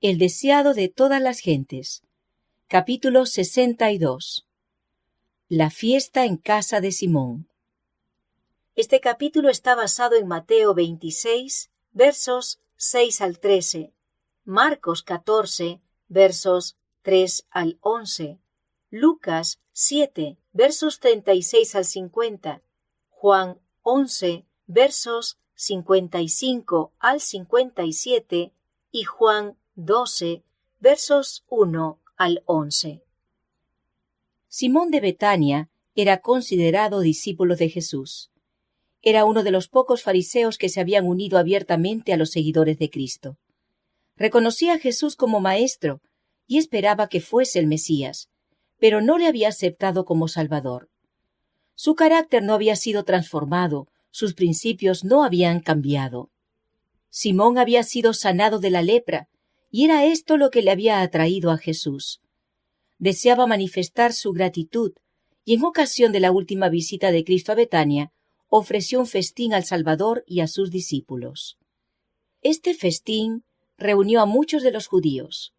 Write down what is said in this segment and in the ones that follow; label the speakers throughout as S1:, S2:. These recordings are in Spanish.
S1: El deseado de todas las gentes. Capítulo 62. La fiesta en casa de Simón. Este capítulo está basado en Mateo 26, versos 6 al 13, Marcos 14, versos 3 al 11, Lucas 7, versos 36 al 50, Juan 11, versos 55 al 57 y Juan 12, versos 1 al 11. Simón de Betania era considerado discípulo de Jesús. Era uno de los pocos fariseos que se habían unido abiertamente a los seguidores de Cristo. Reconocía a Jesús como maestro y esperaba que fuese el Mesías, pero no le había aceptado como Salvador. Su carácter no había sido transformado, sus principios no habían cambiado. Simón había sido sanado de la lepra, y era esto lo que le había atraído a Jesús. Deseaba manifestar su gratitud, y en ocasión de la última visita de Cristo a Betania, ofreció un festín al Salvador y a sus discípulos. Este festín reunió a muchos de los judíos.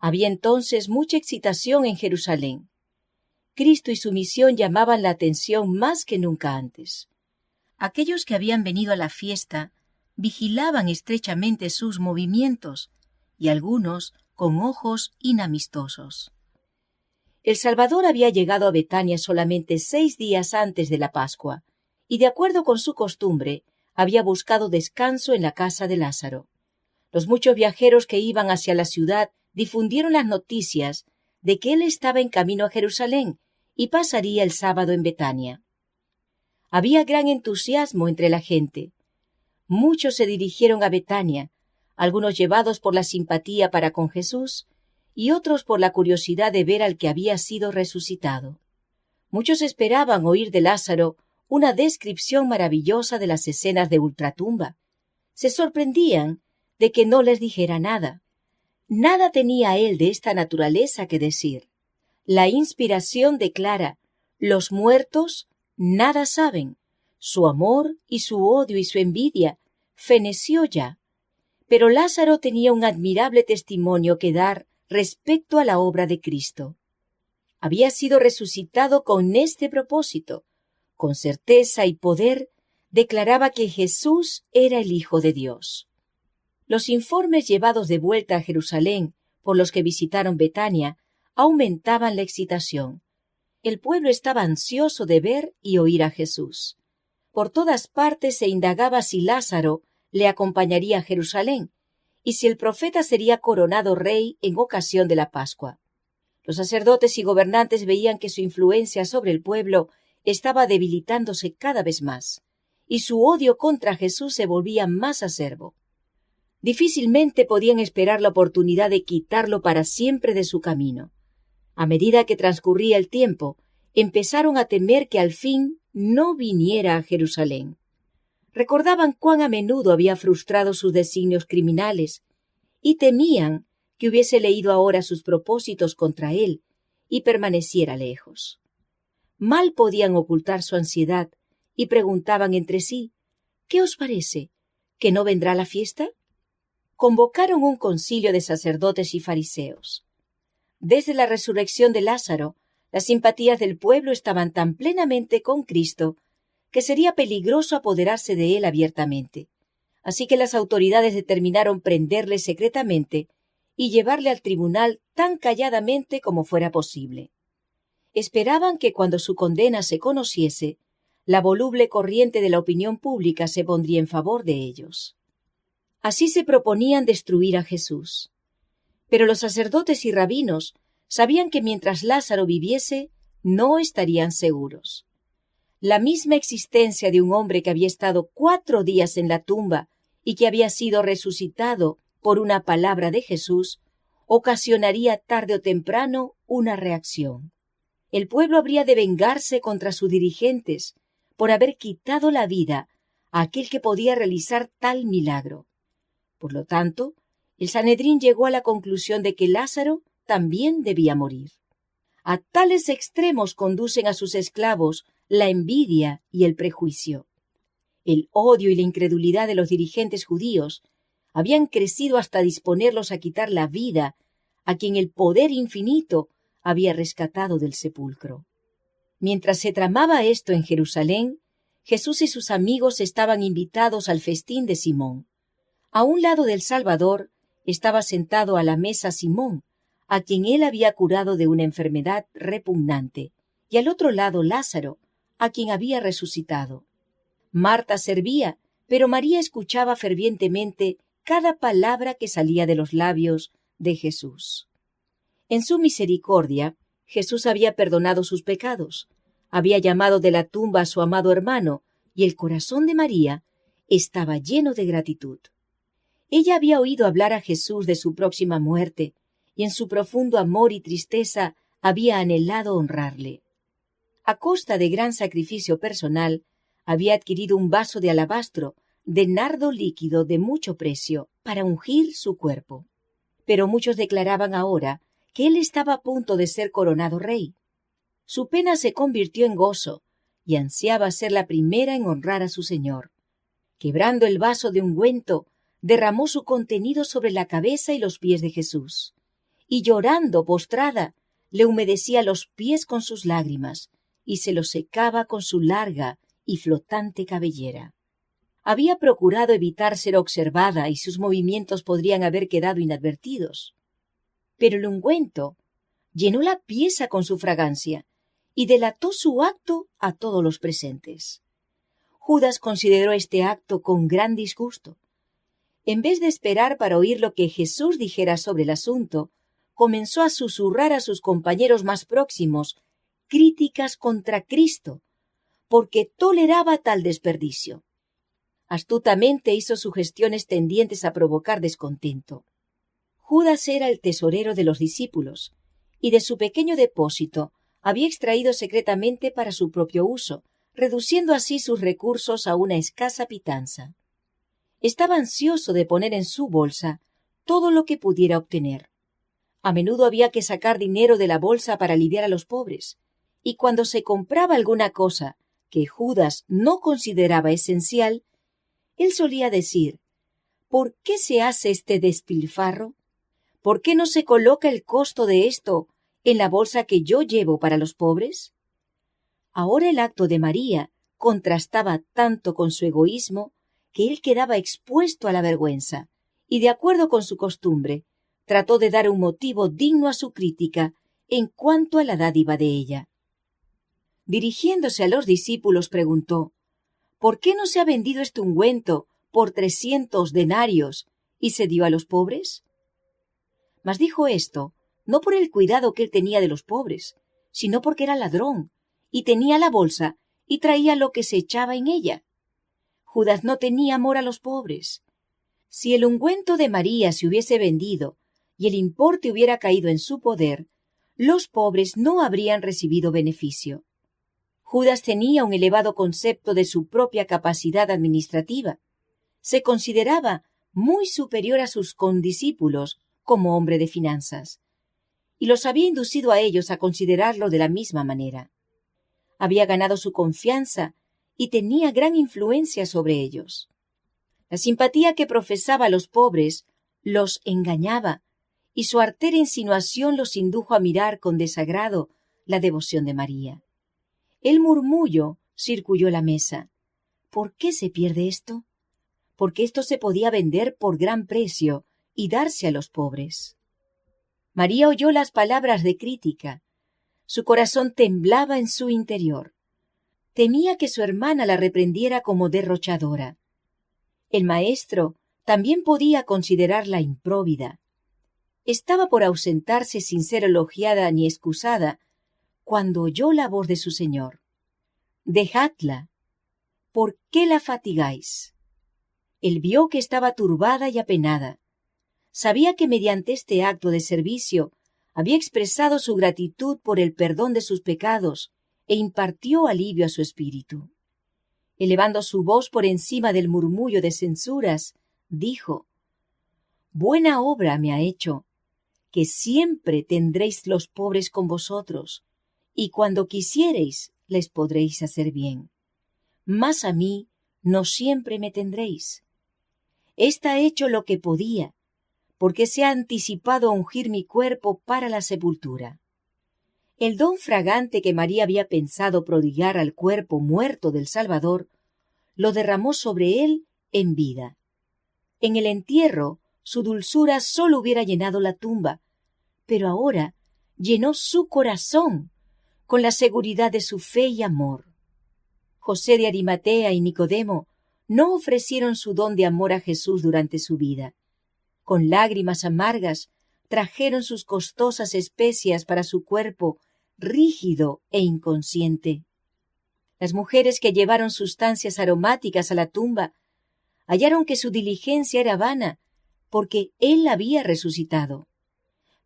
S1: Había entonces mucha excitación en Jerusalén. Cristo y su misión llamaban la atención más que nunca antes. Aquellos que habían venido a la fiesta vigilaban estrechamente sus movimientos, y algunos con ojos inamistosos. El Salvador había llegado a Betania solamente 6 días antes de la Pascua, y de acuerdo con su costumbre, había buscado descanso en la casa de Lázaro. Los muchos viajeros que iban hacia la ciudad difundieron las noticias de que él estaba en camino a Jerusalén y pasaría el sábado en Betania. Había gran entusiasmo entre la gente. Muchos se dirigieron a Betania, algunos llevados por la simpatía para con Jesús y otros por la curiosidad de ver al que había sido resucitado. Muchos esperaban oír de Lázaro una descripción maravillosa de las escenas de ultratumba. Se sorprendían de que no les dijera nada. Nada tenía él de esta naturaleza que decir. La inspiración declara: los muertos nada saben. Su amor y su odio y su envidia feneció ya. Pero Lázaro tenía un admirable testimonio que dar respecto a la obra de Cristo. Había sido resucitado con este propósito. Con certeza y poder declaraba que Jesús era el Hijo de Dios. Los informes llevados de vuelta a Jerusalén por los que visitaron Betania aumentaban la excitación. El pueblo estaba ansioso de ver y oír a Jesús. Por todas partes se indagaba si Lázaro le acompañaría a Jerusalén y si el profeta sería coronado rey en ocasión de la Pascua. Los sacerdotes y gobernantes veían que su influencia sobre el pueblo estaba debilitándose cada vez más, y su odio contra Jesús se volvía más acerbo. Difícilmente podían esperar la oportunidad de quitarlo para siempre de su camino. A medida que transcurría el tiempo, empezaron a temer que al fin no viniera a Jerusalén. Recordaban cuán a menudo había frustrado sus designios criminales y temían que hubiese leído ahora sus propósitos contra él y permaneciera lejos. Mal podían ocultar su ansiedad y preguntaban entre sí: ¿qué os parece? ¿Que no vendrá la fiesta? Convocaron un concilio de sacerdotes y fariseos. Desde la resurrección de Lázaro, las simpatías del pueblo estaban tan plenamente con Cristo que sería peligroso apoderarse de él abiertamente. Así que las autoridades determinaron prenderle secretamente y llevarle al tribunal tan calladamente como fuera posible. Esperaban que cuando su condena se conociese, la voluble corriente de la opinión pública se pondría en favor de ellos. Así se proponían destruir a Jesús. Pero los sacerdotes y rabinos sabían que mientras Lázaro viviese, no estarían seguros. La misma existencia de un hombre que había estado 4 días en la tumba y que había sido resucitado por una palabra de Jesús, ocasionaría tarde o temprano una reacción. El pueblo habría de vengarse contra sus dirigentes por haber quitado la vida a aquel que podía realizar tal milagro. Por lo tanto, el Sanedrín llegó a la conclusión de que Lázaro también debía morir. A tales extremos conducen a sus esclavos la envidia y el prejuicio. El odio y la incredulidad de los dirigentes judíos habían crecido hasta disponerlos a quitar la vida a quien el poder infinito había rescatado del sepulcro. Mientras se tramaba esto en Jerusalén, Jesús y sus amigos estaban invitados al festín de Simón. A un lado del Salvador estaba sentado a la mesa Simón, a quien él había curado de una enfermedad repugnante, y al otro lado Lázaro, a quien había resucitado. Marta servía, pero María escuchaba fervientemente cada palabra que salía de los labios de Jesús. En su misericordia, Jesús había perdonado sus pecados, había llamado de la tumba a su amado hermano, y el corazón de María estaba lleno de gratitud. Ella había oído hablar a Jesús de su próxima muerte, y en su profundo amor y tristeza había anhelado honrarle. A costa de gran sacrificio personal, había adquirido un vaso de alabastro, de nardo líquido de mucho precio, para ungir su cuerpo. Pero muchos declaraban ahora que él estaba a punto de ser coronado rey. Su pena se convirtió en gozo, y ansiaba ser la primera en honrar a su Señor. Quebrando el vaso de ungüento, derramó su contenido sobre la cabeza y los pies de Jesús, y llorando postrada, le humedecía los pies con sus lágrimas, y se los secaba con su larga y flotante cabellera. Había procurado evitar ser observada y sus movimientos podrían haber quedado inadvertidos. Pero el ungüento llenó la pieza con su fragancia y delató su acto a todos los presentes. Judas consideró este acto con gran disgusto. En vez de esperar para oír lo que Jesús dijera sobre el asunto, comenzó a susurrar a sus compañeros más próximos críticas contra Cristo, porque toleraba tal desperdicio. Astutamente hizo sugestiones tendientes a provocar descontento. Judas era el tesorero de los discípulos, y de su pequeño depósito había extraído secretamente para su propio uso, reduciendo así sus recursos a una escasa pitanza. Estaba ansioso de poner en su bolsa todo lo que pudiera obtener. A menudo había que sacar dinero de la bolsa para aliviar a los pobres, y cuando se compraba alguna cosa que Judas no consideraba esencial, él solía decir: ¿por qué se hace este despilfarro? ¿Por qué no se coloca el costo de esto en la bolsa que yo llevo para los pobres? Ahora el acto de María contrastaba tanto con su egoísmo que él quedaba expuesto a la vergüenza, y de acuerdo con su costumbre, trató de dar un motivo digno a su crítica en cuanto a la dádiva de ella. Dirigiéndose a los discípulos, preguntó: ¿por qué no se ha vendido este ungüento por 300 denarios y se dio a los pobres? Mas dijo esto no por el cuidado que él tenía de los pobres, sino porque era ladrón, y tenía la bolsa y traía lo que se echaba en ella. Judas no tenía amor a los pobres. Si el ungüento de María se hubiese vendido y el importe hubiera caído en su poder, los pobres no habrían recibido beneficio. Judas tenía un elevado concepto de su propia capacidad administrativa. Se consideraba muy superior a sus condiscípulos como hombre de finanzas, y los había inducido a ellos a considerarlo de la misma manera. Había ganado su confianza y tenía gran influencia sobre ellos. La simpatía que profesaba a los pobres los engañaba, y su artera insinuación los indujo a mirar con desagrado la devoción de María. El murmullo circuló la mesa. ¿Por qué se pierde esto? Porque esto se podía vender por gran precio y darse a los pobres. María oyó las palabras de crítica. Su corazón temblaba en su interior. Temía que su hermana la reprendiera como derrochadora. El maestro también podía considerarla impróvida. Estaba por ausentarse sin ser elogiada ni excusada, cuando oyó la voz de su señor. «Dejadla. ¿Por qué la fatigáis?» Él vio que estaba turbada y apenada. Sabía que mediante este acto de servicio había expresado su gratitud por el perdón de sus pecados e impartió alivio a su espíritu. Elevando su voz por encima del murmullo de censuras, dijo: «Buena obra me ha hecho, que siempre tendréis los pobres con vosotros, y cuando quisiereis les podréis hacer bien. Mas a mí no siempre me tendréis. Ésta ha hecho lo que podía, porque se ha anticipado a ungir mi cuerpo para la sepultura. El don fragante que María había pensado prodigar al cuerpo muerto del Salvador, lo derramó sobre él en vida. En el entierro, su dulzura sólo hubiera llenado la tumba, pero ahora llenó su corazón con la seguridad de su fe y amor. José de Arimatea y Nicodemo no ofrecieron su don de amor a Jesús durante su vida. Con lágrimas amargas trajeron sus costosas especias para su cuerpo rígido e inconsciente. Las mujeres que llevaron sustancias aromáticas a la tumba hallaron que su diligencia era vana, porque él había resucitado.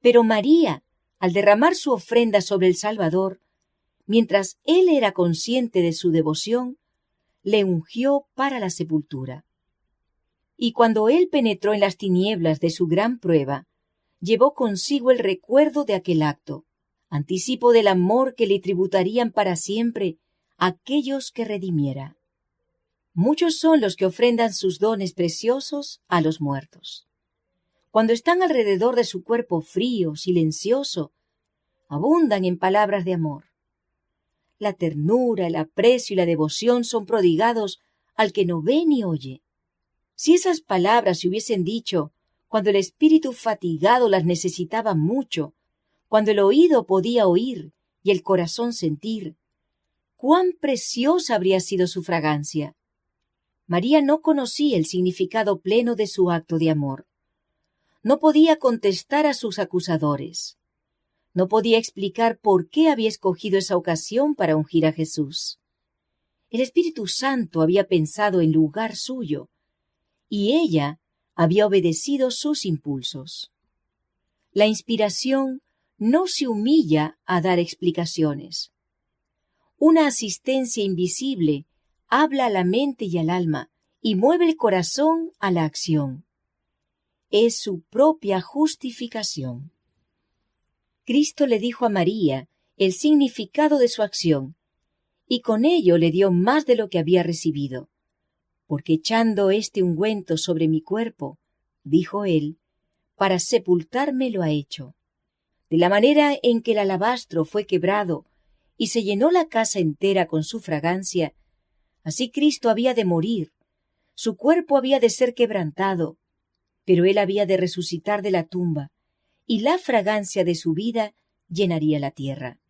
S1: Pero María, al derramar su ofrenda sobre el Salvador, mientras él era consciente de su devoción, le ungió para la sepultura. Y cuando él penetró en las tinieblas de su gran prueba, llevó consigo el recuerdo de aquel acto, anticipo del amor que le tributarían para siempre aquellos que redimiera. Muchos son los que ofrendan sus dones preciosos a los muertos. Cuando están alrededor de su cuerpo frío, silencioso, abundan en palabras de amor. La ternura, el aprecio y la devoción son prodigados al que no ve ni oye. Si esas palabras se hubiesen dicho cuando el espíritu fatigado las necesitaba mucho, cuando el oído podía oír y el corazón sentir, cuán preciosa habría sido su fragancia. María no conocía el significado pleno de su acto de amor. No podía contestar a sus acusadores. No podía explicar por qué había escogido esa ocasión para ungir a Jesús. El Espíritu Santo había pensado en lugar suyo, y ella había obedecido sus impulsos. La inspiración no se humilla a dar explicaciones. Una asistencia invisible habla a la mente y al alma y mueve el corazón a la acción. Es su propia justificación. Cristo le dijo a María el significado de su acción, y con ello le dio más de lo que había recibido. Porque echando este ungüento sobre mi cuerpo, dijo él, para sepultarme lo ha hecho. De la manera en que el alabastro fue quebrado y se llenó la casa entera con su fragancia, así Cristo había de morir, su cuerpo había de ser quebrantado, pero él había de resucitar de la tumba, y la fragancia de su vida llenaría la tierra.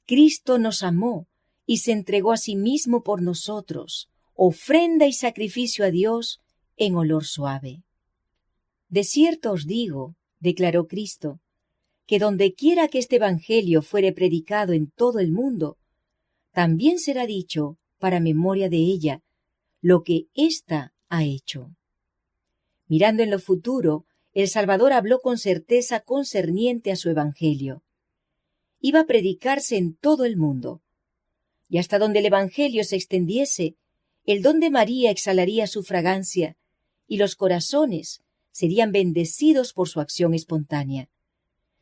S1: Cristo nos amó y se entregó a sí mismo por nosotros, ofrenda y sacrificio a Dios en olor suave. De cierto os digo, declaró Cristo, que donde quiera que este evangelio fuere predicado en todo el mundo, también será dicho, para memoria de ella, lo que ésta ha hecho. Mirando en lo futuro, el Salvador habló con certeza concerniente a su evangelio. Iba a predicarse en todo el mundo, y hasta donde el evangelio se extendiese, el don de María exhalaría su fragancia, y los corazones serían bendecidos por su acción espontánea.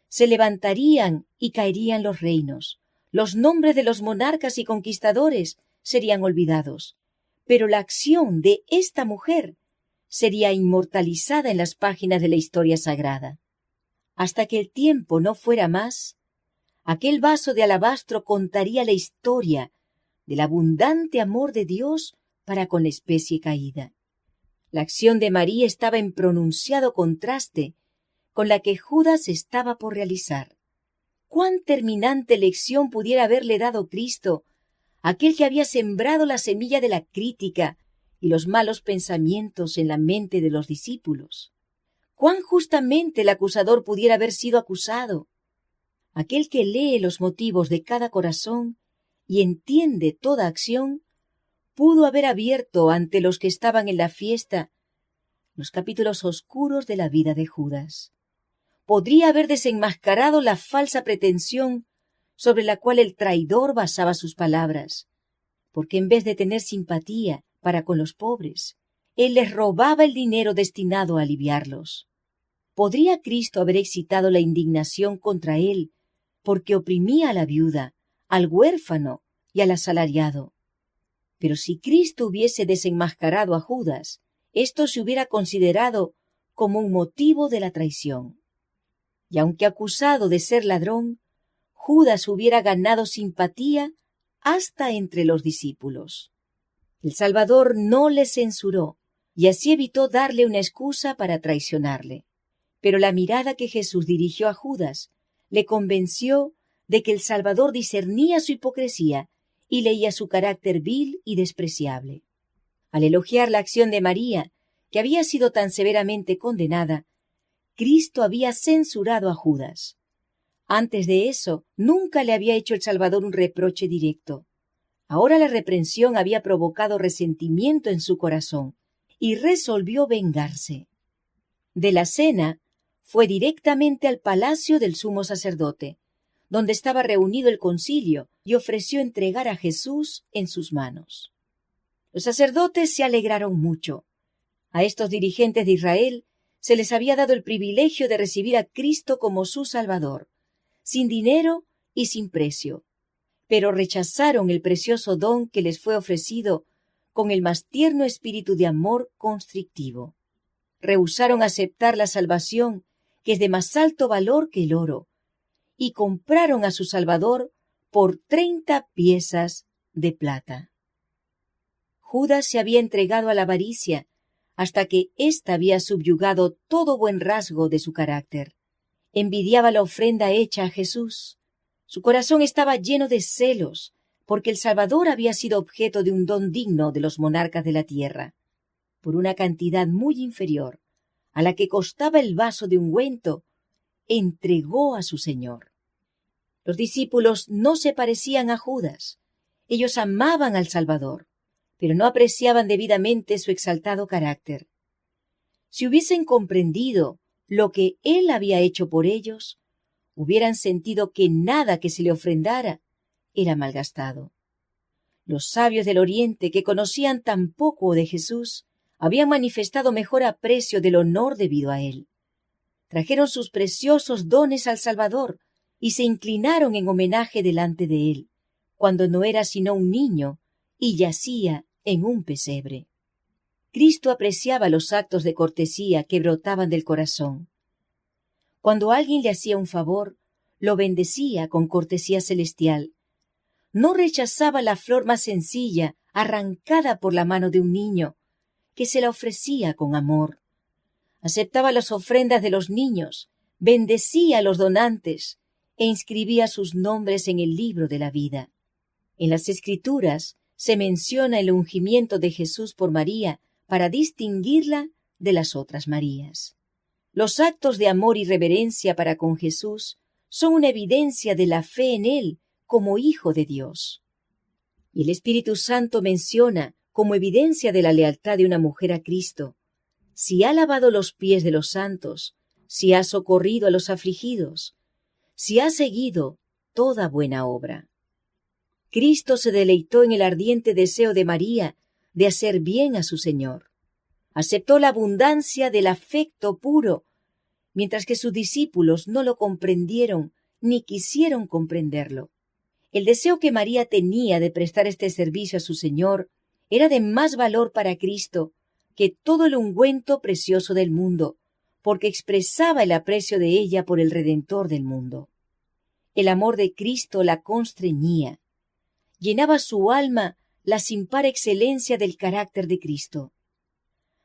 S1: Se levantarían y caerían los reinos, los nombres de los monarcas y conquistadores serían olvidados, pero la acción de esta mujer sería inmortalizada en las páginas de la historia sagrada. Hasta que el tiempo no fuera más, aquel vaso de alabastro contaría la historia del abundante amor de Dios para con la especie caída. La acción de María estaba en pronunciado contraste con la que Judas estaba por realizar. Cuán terminante lección pudiera haberle dado Cristo, aquel que había sembrado la semilla de la crítica y los malos pensamientos en la mente de los discípulos. Cuán justamente el acusador pudiera haber sido acusado. Aquel que lee los motivos de cada corazón y entiende toda acción, pudo haber abierto ante los que estaban en la fiesta los capítulos oscuros de la vida de Judas. Podría haber desenmascarado la falsa pretensión sobre la cual el traidor basaba sus palabras, porque en vez de tener simpatía para con los pobres, él les robaba el dinero destinado a aliviarlos. ¿Podría Cristo haber excitado la indignación contra él porque oprimía a la viuda, al huérfano y al asalariado? Pero si Cristo hubiese desenmascarado a Judas esto se hubiera considerado como un motivo de la traición. Y aunque acusado de ser ladrón, Judas hubiera ganado simpatía hasta entre los discípulos. El Salvador no le censuró y así evitó darle una excusa para traicionarle. Pero la mirada que Jesús dirigió a Judas le convenció de que el Salvador discernía su hipocresía y leía su carácter vil y despreciable. Al elogiar la acción de María, que había sido tan severamente condenada, Cristo había censurado a Judas. Antes de eso, nunca le había hecho el Salvador un reproche directo. Ahora la reprensión había provocado resentimiento en su corazón y resolvió vengarse. De la cena, fue directamente al palacio del sumo sacerdote, donde estaba reunido el concilio, y ofreció entregar a Jesús en sus manos. Los sacerdotes se alegraron mucho. A estos dirigentes de Israel se les había dado el privilegio de recibir a Cristo como su Salvador, sin dinero y sin precio, pero rechazaron el precioso don que les fue ofrecido con el más tierno espíritu de amor constrictivo. Rehusaron aceptar la salvación, que es de más alto valor que el oro, y compraron a su Salvador por 30 piezas de plata. Judas se había entregado a la avaricia hasta que ésta había subyugado todo buen rasgo de su carácter. Envidiaba la ofrenda hecha a Jesús. Su corazón estaba lleno de celos, porque el Salvador había sido objeto de un don digno de los monarcas de la tierra, por una cantidad muy inferior a la que costaba el vaso de ungüento, entregó a su Señor. Los discípulos no se parecían a Judas. Ellos amaban al Salvador, pero no apreciaban debidamente su exaltado carácter. Si hubiesen comprendido lo que él había hecho por ellos, hubieran sentido que nada que se le ofrendara era malgastado. Los sabios del Oriente, que conocían tan poco de Jesús, habían manifestado mejor aprecio del honor debido a él. Trajeron sus preciosos dones al Salvador y se inclinaron en homenaje delante de él, cuando no era sino un niño y yacía en un pesebre. Cristo apreciaba los actos de cortesía que brotaban del corazón. Cuando alguien le hacía un favor, lo bendecía con cortesía celestial. No rechazaba la flor más sencilla, arrancada por la mano de un niño, que se la ofrecía con amor. Aceptaba las ofrendas de los niños, bendecía a los donantes e inscribía sus nombres en el libro de la vida. En las Escrituras se menciona el ungimiento de Jesús por María para distinguirla de las otras Marías. Los actos de amor y reverencia para con Jesús son una evidencia de la fe en Él como Hijo de Dios. Y el Espíritu Santo menciona como evidencia de la lealtad de una mujer a Cristo: si ha lavado los pies de los santos, si ha socorrido a los afligidos, si ha seguido toda buena obra. Cristo se deleitó en el ardiente deseo de María de hacer bien a su Señor. Aceptó la abundancia del afecto puro, mientras que sus discípulos no lo comprendieron ni quisieron comprenderlo. El deseo que María tenía de prestar este servicio a su Señor era de más valor para Cristo que todo el ungüento precioso del mundo, porque expresaba el aprecio de ella por el Redentor del mundo. El amor de Cristo la constreñía. Llenaba su alma la sin par excelencia del carácter de Cristo.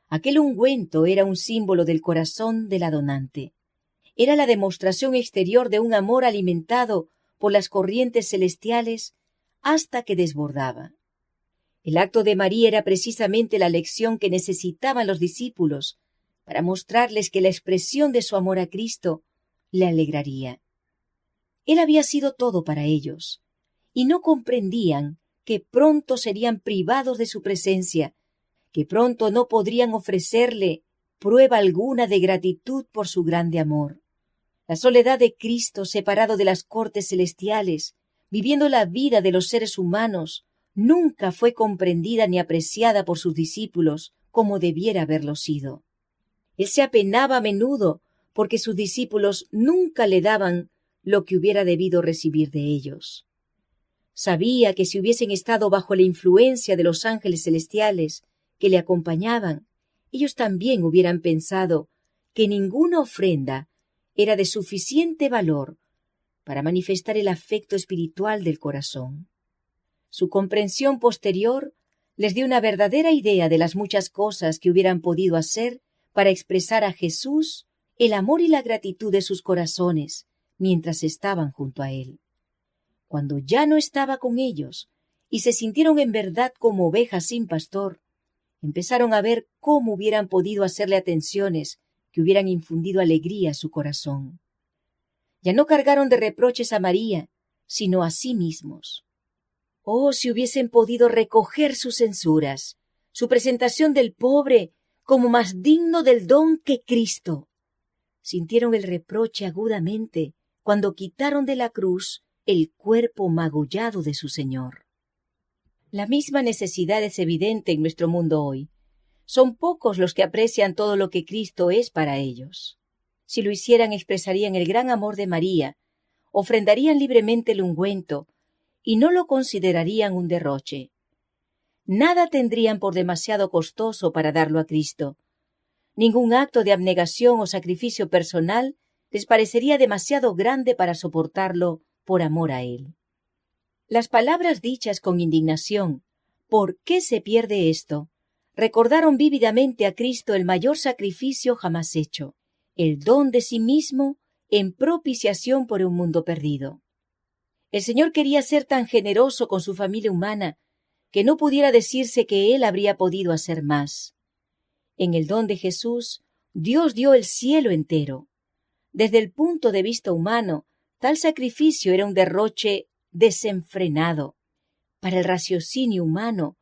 S1: Aquel ungüento era un símbolo del corazón de la donante. Era la demostración exterior de un amor alimentado por las corrientes celestiales hasta que desbordaba. El acto de María era precisamente la lección que necesitaban los discípulos para mostrarles que la expresión de su amor a Cristo le alegraría. Él había sido todo para ellos, y no comprendían que pronto serían privados de su presencia, que pronto no podrían ofrecerle prueba alguna de gratitud por su grande amor. La soledad de Cristo, separado de las cortes celestiales, viviendo la vida de los seres humanos, nunca fue comprendida ni apreciada por sus discípulos como debiera haberlo sido. Él se apenaba a menudo porque sus discípulos nunca le daban lo que hubiera debido recibir de ellos. Sabía que si hubiesen estado bajo la influencia de los ángeles celestiales que le acompañaban, ellos también hubieran pensado que ninguna ofrenda era de suficiente valor para manifestar el afecto espiritual del corazón. Su comprensión posterior les dio una verdadera idea de las muchas cosas que hubieran podido hacer para expresar a Jesús el amor y la gratitud de sus corazones mientras estaban junto a Él. Cuando ya no estaba con ellos y se sintieron en verdad como ovejas sin pastor, empezaron a ver cómo hubieran podido hacerle atenciones que hubieran infundido alegría a su corazón. Ya no cargaron de reproches a María, sino a sí mismos. Oh, si hubiesen podido recoger sus censuras, su presentación del pobre como más digno del don que Cristo. Sintieron el reproche agudamente cuando quitaron de la cruz el cuerpo magullado de su Señor. La misma necesidad es evidente en nuestro mundo hoy. Son pocos los que aprecian todo lo que Cristo es para ellos. Si lo hicieran, expresarían el gran amor de María, ofrendarían libremente el ungüento y no lo considerarían un derroche. Nada tendrían por demasiado costoso para darlo a Cristo. Ningún acto de abnegación o sacrificio personal les parecería demasiado grande para soportarlo por amor a Él. Las palabras dichas con indignación, ¿por qué se pierde esto?, recordaron vívidamente a Cristo el mayor sacrificio jamás hecho, el don de sí mismo en propiciación por un mundo perdido. El Señor quería ser tan generoso con su familia humana que no pudiera decirse que Él habría podido hacer más. En el don de Jesús, Dios dio el cielo entero. Desde el punto de vista humano, tal sacrificio era un derroche desenfrenado. Para el raciocinio humano,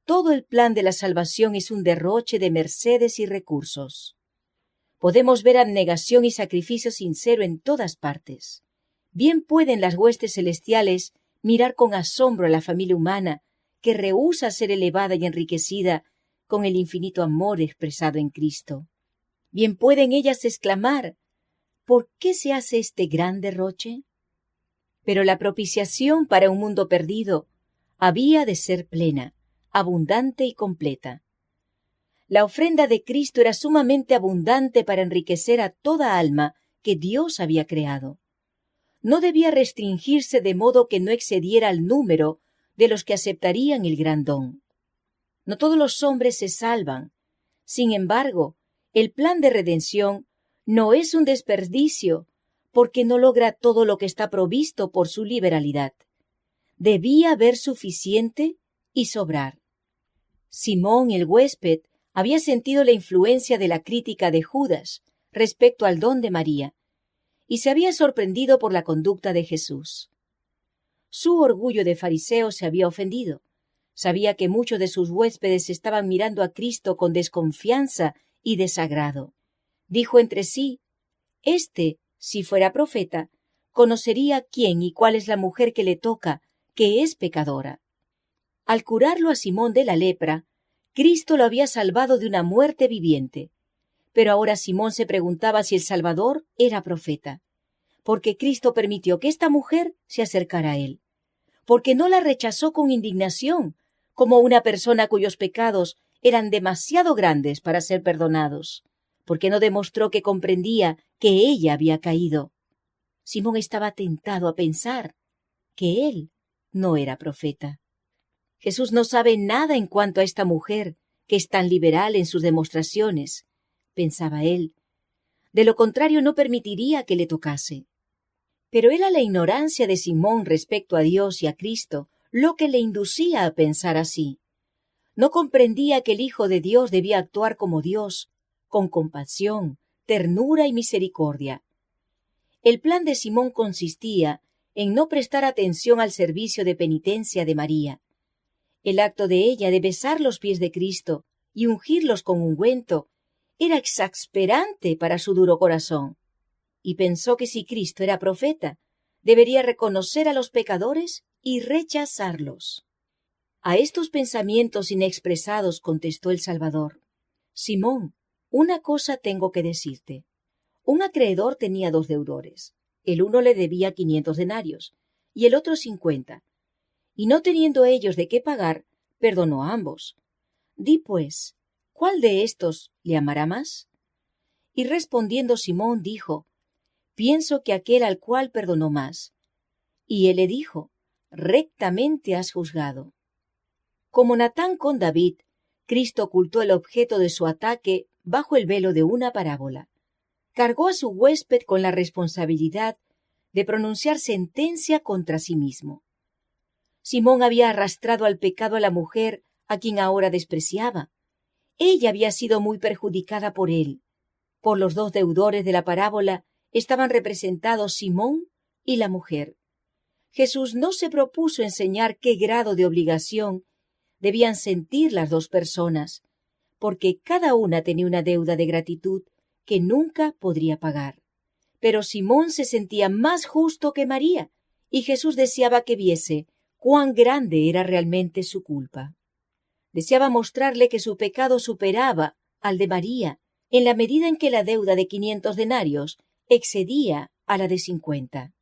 S1: todo el plan de la salvación es un derroche de mercedes y recursos. Podemos ver abnegación y sacrificio sincero en todas partes. Bien pueden las huestes celestiales mirar con asombro a la familia humana que rehúsa ser elevada y enriquecida con el infinito amor expresado en Cristo. Bien pueden ellas exclamar, ¿por qué se hace este gran derroche? Pero la propiciación para un mundo perdido había de ser plena, abundante y completa. La ofrenda de Cristo era sumamente abundante para enriquecer a toda alma que Dios había creado. No debía restringirse de modo que no excediera el número de los que aceptarían el gran don. No todos los hombres se salvan. Sin embargo, el plan de redención no es un desperdicio, porque no logra todo lo que está provisto por su liberalidad. Debía haber suficiente y sobrar. Simón, el huésped, había sentido la influencia de la crítica de Judas respecto al don de María, y se había sorprendido por la conducta de Jesús. Su orgullo de fariseo se había ofendido. Sabía que muchos de sus huéspedes estaban mirando a Cristo con desconfianza y desagrado. Dijo entre sí, si fuera profeta, conocería quién y cuál es la mujer que le toca, que es pecadora. Al curarlo a Simón de la lepra, Cristo lo había salvado de una muerte viviente. Pero ahora Simón se preguntaba si el Salvador era profeta, porque Cristo permitió que esta mujer se acercara a él, porque no la rechazó con indignación, como una persona cuyos pecados eran demasiado grandes para ser perdonados, porque no demostró que comprendía que ella había caído. Simón estaba tentado a pensar que él no era profeta. Jesús no sabe nada en cuanto a esta mujer, que es tan liberal en sus demostraciones, pensaba él. De lo contrario, no permitiría que le tocase. Pero era la ignorancia de Simón respecto a Dios y a Cristo lo que le inducía a pensar así. No comprendía que el Hijo de Dios debía actuar como Dios, con compasión, ternura y misericordia. El plan de Simón consistía en no prestar atención al servicio de penitencia de María. El acto de ella de besar los pies de Cristo y ungirlos con ungüento era exasperante para su duro corazón, y pensó que si Cristo era profeta, debería reconocer a los pecadores y rechazarlos. A estos pensamientos inexpresados contestó el Salvador: Simón, una cosa tengo que decirte. Un acreedor tenía 2 deudores. El uno le debía 500 denarios y el otro 50. Y no teniendo ellos de qué pagar, perdonó a ambos. Di pues, ¿cuál de estos le amará más? Y respondiendo Simón dijo, pienso que aquel al cual perdonó más. Y él le dijo, rectamente has juzgado. Como Natán con David, Cristo ocultó el objeto de su ataque bajo el velo de una parábola. Cargó a su huésped con la responsabilidad de pronunciar sentencia contra sí mismo. Simón había arrastrado al pecado a la mujer a quien ahora despreciaba. Ella había sido muy perjudicada por él. Por los dos deudores de la parábola estaban representados Simón y la mujer. Jesús no se propuso enseñar qué grado de obligación debían sentir las dos personas, porque cada una tenía una deuda de gratitud que nunca podría pagar. Pero Simón se sentía más justo que María, y Jesús deseaba que viese cuán grande era realmente su culpa. Deseaba mostrarle que su pecado superaba al de María, en la medida en que la deuda de 500 denarios excedía a la de 50.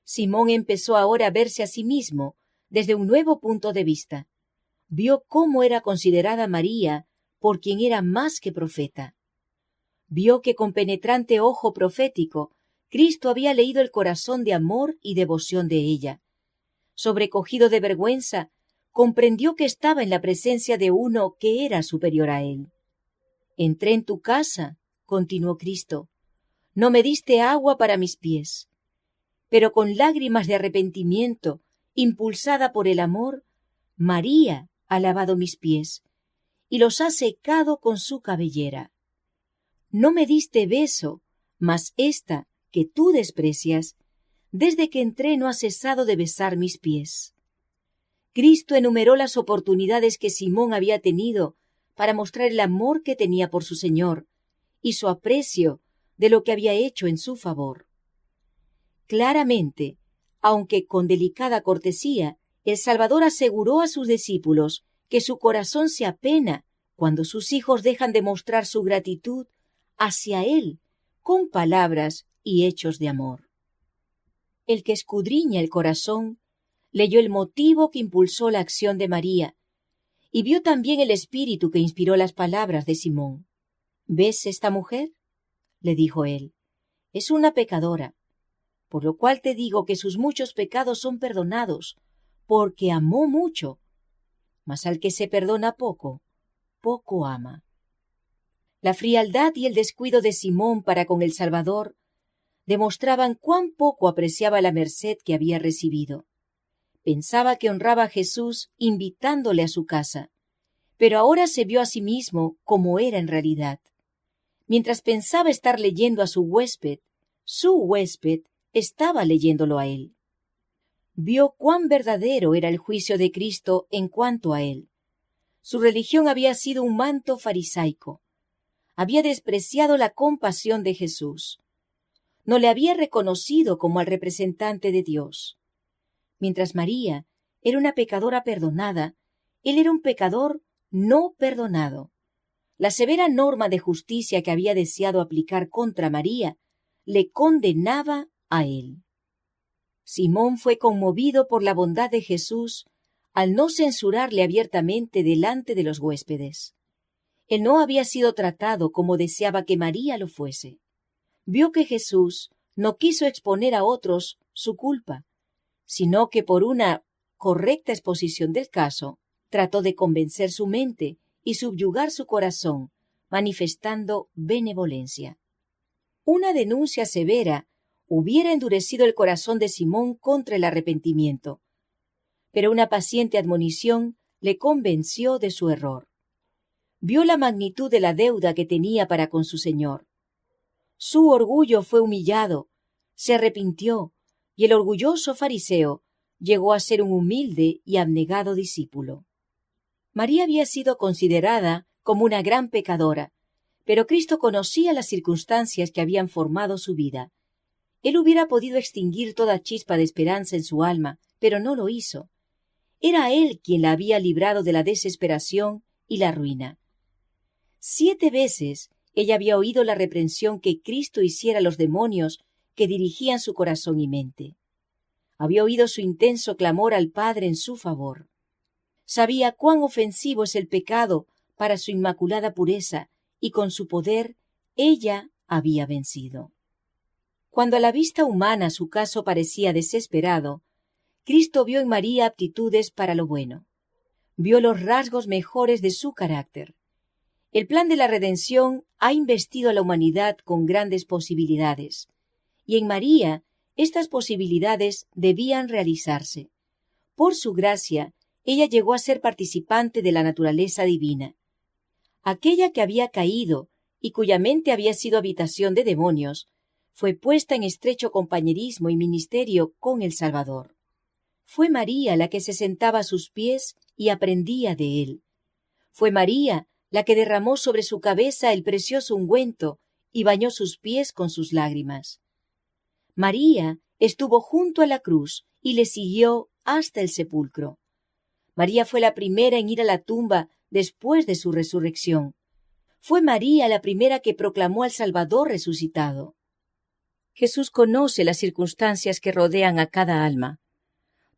S1: Simón empezó ahora a verse a sí mismo desde un nuevo punto de vista. Vio cómo era considerada María por quien era más que profeta. Vio que con penetrante ojo profético Cristo había leído el corazón de amor y devoción de ella. Sobrecogido de vergüenza, comprendió que estaba en la presencia de uno que era superior a él. Entré en tu casa, continuó Cristo. No me diste agua para mis pies, pero con lágrimas de arrepentimiento, impulsada por el amor, María ha lavado mis pies y los ha secado con su cabellera. No me diste beso, mas esta, que tú desprecias, desde que entré no ha cesado de besar mis pies. Cristo enumeró las oportunidades que Simón había tenido para mostrar el amor que tenía por su Señor y su aprecio de lo que había hecho en su favor. Claramente, aunque con delicada cortesía, el Salvador aseguró a sus discípulos que su corazón se apena cuando sus hijos dejan de mostrar su gratitud hacia Él con palabras y hechos de amor. El que escudriña el corazón leyó el motivo que impulsó la acción de María y vio también el espíritu que inspiró las palabras de Simón. ¿Ves esta mujer?, le dijo él. Es una pecadora, por lo cual te digo que sus muchos pecados son perdonados, porque amó mucho. Mas al que se perdona poco, poco ama. La frialdad y el descuido de Simón para con el Salvador demostraban cuán poco apreciaba la merced que había recibido. Pensaba que honraba a Jesús invitándole a su casa, pero ahora se vio a sí mismo como era en realidad. Mientras pensaba estar leyendo a su huésped estaba leyéndolo a él. Vio cuán verdadero era el juicio de Cristo en cuanto a él. Su religión había sido un manto farisaico. Había despreciado la compasión de Jesús. No le había reconocido como al representante de Dios. Mientras María era una pecadora perdonada, él era un pecador no perdonado. La severa norma de justicia que había deseado aplicar contra María le condenaba a él. Simón fue conmovido por la bondad de Jesús al no censurarle abiertamente delante de los huéspedes. Él no había sido tratado como deseaba que María lo fuese. Vio que Jesús no quiso exponer a otros su culpa, sino que por una correcta exposición del caso, trató de convencer su mente y subyugar su corazón, manifestando benevolencia. Una denuncia severa hubiera endurecido el corazón de Simón contra el arrepentimiento, pero una paciente admonición le convenció de su error. Vio la magnitud de la deuda que tenía para con su Señor. Su orgullo fue humillado, se arrepintió, y el orgulloso fariseo llegó a ser un humilde y abnegado discípulo. María había sido considerada como una gran pecadora, pero Cristo conocía las circunstancias que habían formado su vida. Él hubiera podido extinguir toda chispa de esperanza en su alma, pero no lo hizo. Era Él quien la había librado de la desesperación y la ruina. 7 veces ella había oído la reprensión que Cristo hiciera a los demonios que dirigían su corazón y mente. Había oído su intenso clamor al Padre en su favor. Sabía cuán ofensivo es el pecado para su inmaculada pureza, y con su poder ella había vencido. Cuando a la vista humana su caso parecía desesperado, Cristo vio en María aptitudes para lo bueno. Vio los rasgos mejores de su carácter. El plan de la redención ha investido a la humanidad con grandes posibilidades, y en María estas posibilidades debían realizarse. Por su gracia, ella llegó a ser participante de la naturaleza divina. Aquella que había caído y cuya mente había sido habitación de demonios, fue puesta en estrecho compañerismo y ministerio con el Salvador. Fue María la que se sentaba a sus pies y aprendía de él. Fue María la que derramó sobre su cabeza el precioso ungüento y bañó sus pies con sus lágrimas. María estuvo junto a la cruz y le siguió hasta el sepulcro. María fue la primera en ir a la tumba después de su resurrección. Fue María la primera que proclamó al Salvador resucitado. Jesús conoce las circunstancias que rodean a cada alma.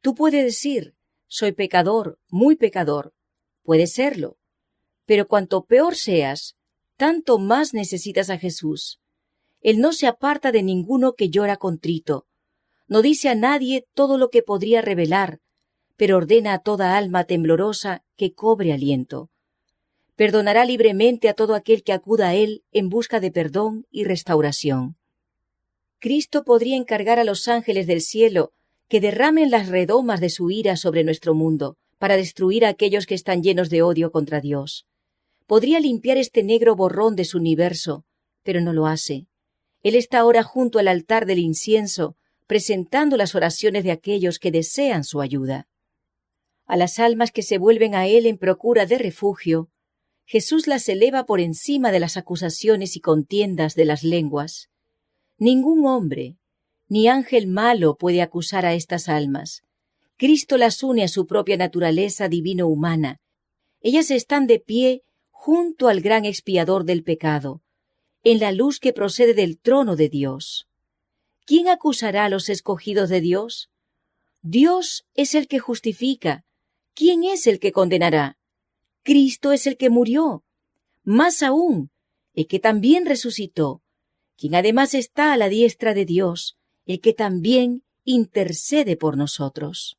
S1: Tú puedes decir, soy pecador, muy pecador. Puede serlo. Pero cuanto peor seas, tanto más necesitas a Jesús. Él no se aparta de ninguno que llora contrito. No dice a nadie todo lo que podría revelar, pero ordena a toda alma temblorosa que cobre aliento. Perdonará libremente a todo aquel que acuda a Él en busca de perdón y restauración. Cristo podría encargar a los ángeles del cielo que derramen las redomas de su ira sobre nuestro mundo, para destruir a aquellos que están llenos de odio contra Dios. Podría limpiar este negro borrón de su universo, pero no lo hace. Él está ahora junto al altar del incienso, presentando las oraciones de aquellos que desean su ayuda. A las almas que se vuelven a Él en procura de refugio, Jesús las eleva por encima de las acusaciones y contiendas de las lenguas. Ningún hombre, ni ángel malo puede acusar a estas almas. Cristo las une a su propia naturaleza divino-humana. Ellas están de pie junto al gran expiador del pecado, en la luz que procede del trono de Dios. ¿Quién acusará a los escogidos de Dios? Dios es el que justifica. ¿Quién es el que condenará? Cristo es el que murió. Más aún, el que también resucitó, quien además está a la diestra de Dios, el que también intercede por nosotros.